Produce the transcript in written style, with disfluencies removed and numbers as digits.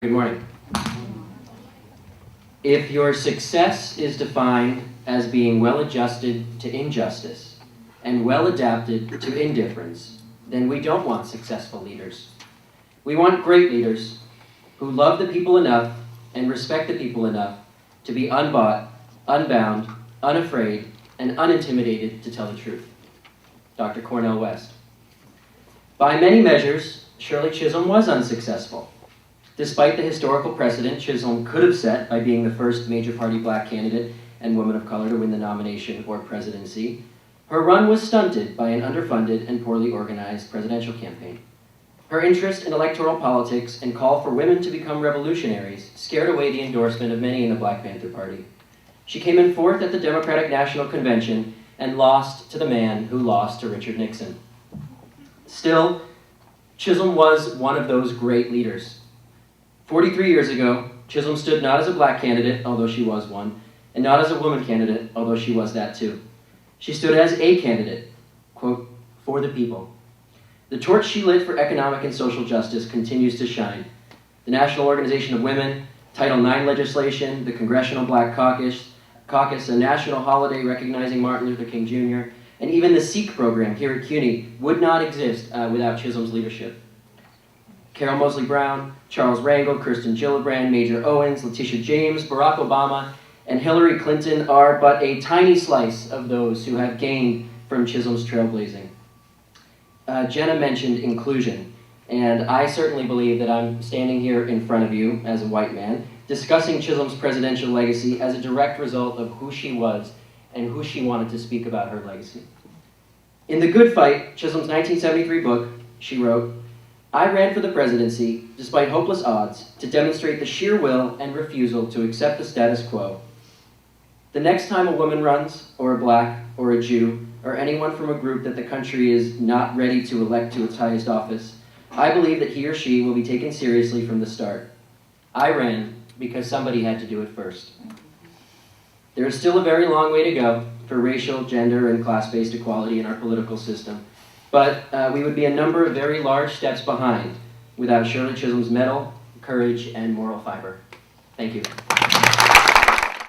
Good morning. If your success is defined as being well-adjusted to injustice and well-adapted to indifference, then we don't want successful leaders. We want great leaders who love the people enough and respect the people enough to be unbought, unbound, unafraid, and unintimidated to tell the truth. Dr. Cornel West. By many measures, Shirley Chisholm was unsuccessful. Despite the historical precedent Chisholm could have set by being the first major party black candidate and woman of color to win the nomination or presidency, her run was stunted by an underfunded and poorly organized presidential campaign. Her interest in electoral politics and call for women to become revolutionaries scared away the endorsement of many in the Black Panther Party. She came in fourth at the Democratic National Convention and lost to the man who lost to Richard Nixon. Still, Chisholm was one of those great leaders. 43 years ago, Chisholm stood not as a black candidate, although she was one, and not as a woman candidate, although she was that too. She stood as a candidate, quote, for the people. The torch she lit for economic and social justice continues to shine. The National Organization of Women, Title IX legislation, the Congressional Black Caucus, a national holiday recognizing Martin Luther King Jr., and even the Sikh program here at CUNY would not exist without Chisholm's leadership. Carol Moseley Brown, Charles Rangel, Kirsten Gillibrand, Major Owens, Letitia James, Barack Obama, and Hillary Clinton are but a tiny slice of those who have gained from Chisholm's trailblazing. Jenna mentioned inclusion, and I certainly believe that I'm standing here in front of you as a white man, discussing Chisholm's presidential legacy as a direct result of who she was and who she wanted to speak about her legacy. In The Good Fight, Chisholm's 1973 book, she wrote, I ran for the presidency, despite hopeless odds, to demonstrate the sheer will and refusal to accept the status quo. The next time a woman runs, or a black, or a Jew, or anyone from a group that the country is not ready to elect to its highest office, I believe that he or she will be taken seriously from the start. I ran because somebody had to do it first. There is still a very long way to go for racial, gender, and class-based equality in our political system. But we would be a number of very large steps behind without Shirley Chisholm's mettle, courage, and moral fiber. Thank you.